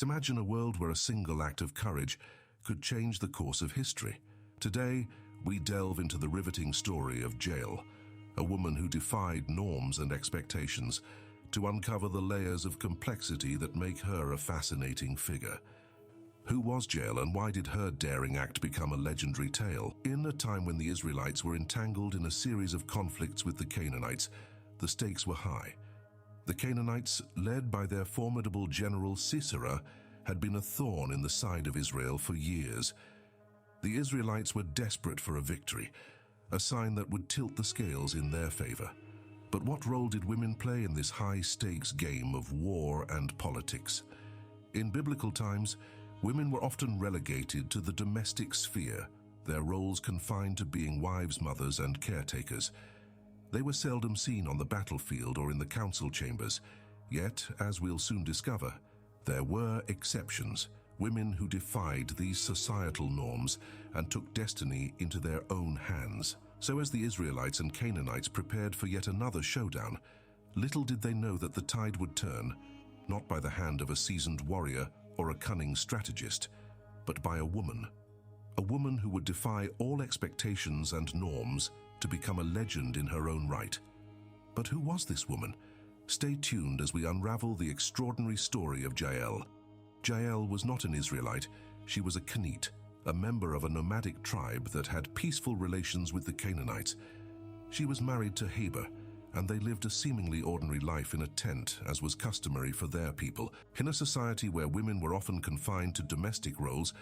Imagine a world where a single act of courage could change the course of history. Today, we delve into the riveting story of Jael, a woman who defied norms and expectations, to uncover the layers of complexity that make her a fascinating figure. Who was Jael, and why did her daring act become a legendary tale? In a time when the Israelites were entangled in a series of conflicts with the Canaanites, the stakes were high. The Canaanites, led by their formidable general Sisera, had been a thorn in the side of Israel for years. The Israelites were desperate for a victory, a sign that would tilt the scales in their favor. But what role did women play in this high-stakes game of war and politics? In biblical times, women were often relegated to the domestic sphere, their roles confined to being wives, mothers, and caretakers. They were seldom seen on the battlefield or in the council chambers, yet, as we'll soon discover, there were exceptions, women who defied these societal norms and took destiny into their own hands. So as the Israelites and Canaanites prepared for yet another showdown, little did they know that the tide would turn, not by the hand of a seasoned warrior or a cunning strategist, but by a woman who would defy all expectations and norms to become a legend in her own right. But who was this woman? Stay tuned as we unravel the extraordinary story of Jael. Jael was not an Israelite, she was a Kenite, a member of a nomadic tribe that had peaceful relations with the Canaanites. She was married to Heber, and they lived a seemingly ordinary life in a tent, as was customary for their people. In a society where women were often confined to domestic roles,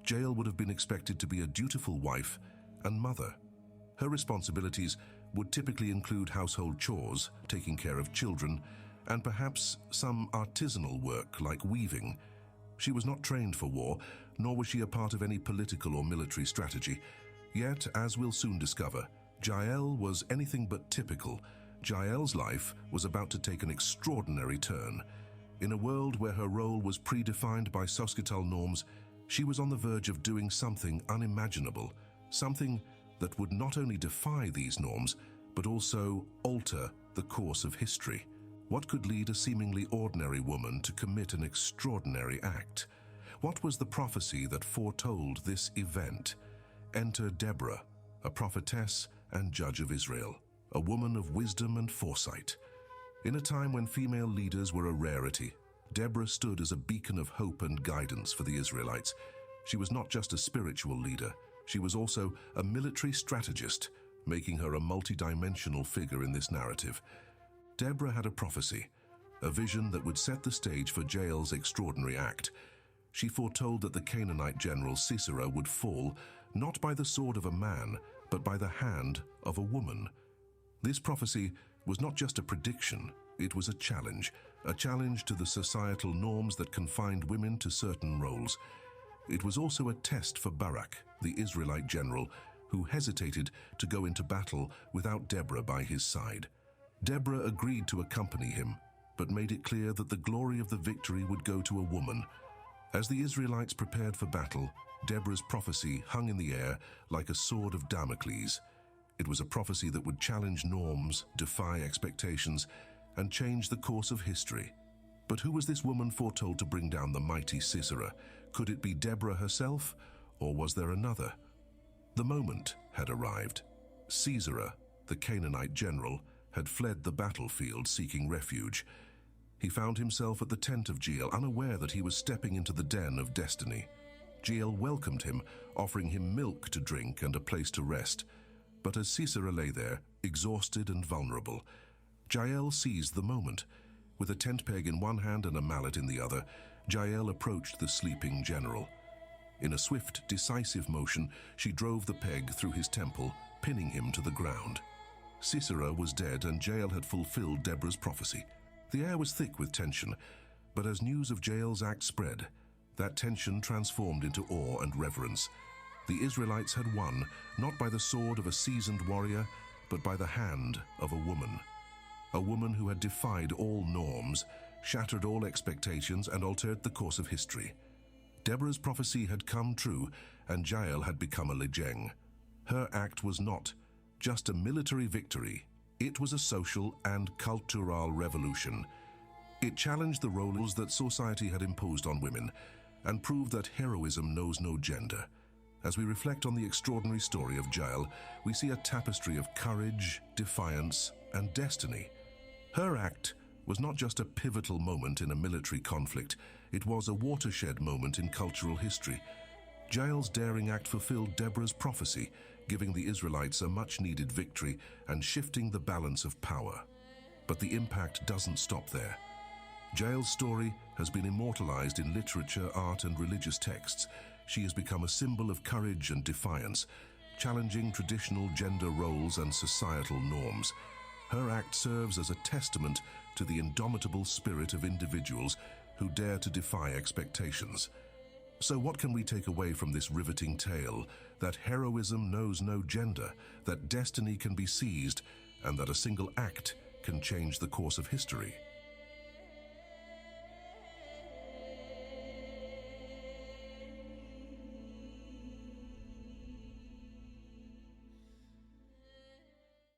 Jael would have been expected to be a dutiful wife and mother. Her responsibilities would typically include household chores, taking care of children, and perhaps some artisanal work like weaving. She was not trained for war, nor was she a part of any political or military strategy. Yet, as we'll soon discover, Jael was anything but typical. Jael's life was about to take an extraordinary turn. In a world where her role was predefined by societal norms, she was on the verge of doing something unimaginable, something that would not only defy these norms, but also alter the course of history. What could lead a seemingly ordinary woman to commit an extraordinary act? What was the prophecy that foretold this event? Enter Deborah, a prophetess and judge of Israel, a woman of wisdom and foresight. In a time when female leaders were a rarity, Deborah stood as a beacon of hope and guidance for the Israelites. She was not just a spiritual leader, she was also a military strategist, making her a multi-dimensional figure in this narrative. Deborah had a prophecy, a vision that would set the stage for Jael's extraordinary act. She foretold that the Canaanite general Sisera would fall, not by the sword of a man, but by the hand of a woman. This prophecy was not just a prediction, it was a challenge to the societal norms that confined women to certain roles. It was also a test for Barak, the Israelite general, who hesitated to go into battle without Deborah by his side. Deborah agreed to accompany him, but made it clear that the glory of the victory would go to a woman. As the Israelites prepared for battle, Deborah's prophecy hung in the air like a sword of Damocles. It was a prophecy that would challenge norms, defy expectations, and change the course of history. But who was this woman foretold to bring down the mighty Sisera? Could it be Deborah herself, or was there another? The moment had arrived. Sisera, the Canaanite general, had fled the battlefield seeking refuge. He found himself at the tent of Jael, unaware that he was stepping into the den of destiny. Jael welcomed him, offering him milk to drink and a place to rest. But as Sisera lay there, exhausted and vulnerable, Jael seized the moment. With a tent peg in one hand and a mallet in the other, Jael approached the sleeping general. In a swift, decisive motion, she drove the peg through his temple, pinning him to the ground. Sisera was dead, and Jael had fulfilled Deborah's prophecy. The air was thick with tension, but as news of Jael's act spread, that tension transformed into awe and reverence. The Israelites had won, not by the sword of a seasoned warrior, but by the hand of a woman. A woman who had defied all norms, shattered all expectations, and altered the course of history. Deborah's prophecy had come true, and Jael had become a legend. Her act was not just a military victory, it was a social and cultural revolution. It challenged the roles that society had imposed on women and proved that heroism knows no gender. As we reflect on the extraordinary story of Jael, we see a tapestry of courage, defiance, and destiny. Her act was not just a pivotal moment in a military conflict, it was a watershed moment in cultural history. Jael's daring act fulfilled Deborah's prophecy, giving the Israelites a much-needed victory and shifting the balance of power. But the impact doesn't stop there. Jael's story has been immortalized in literature, art, and religious texts. She has become a symbol of courage and defiance, challenging traditional gender roles and societal norms. Her act serves as a testament to the indomitable spirit of individuals who dare to defy expectations. So what can we take away from this riveting tale? That heroism knows no gender, that destiny can be seized, and that a single act can change the course of history.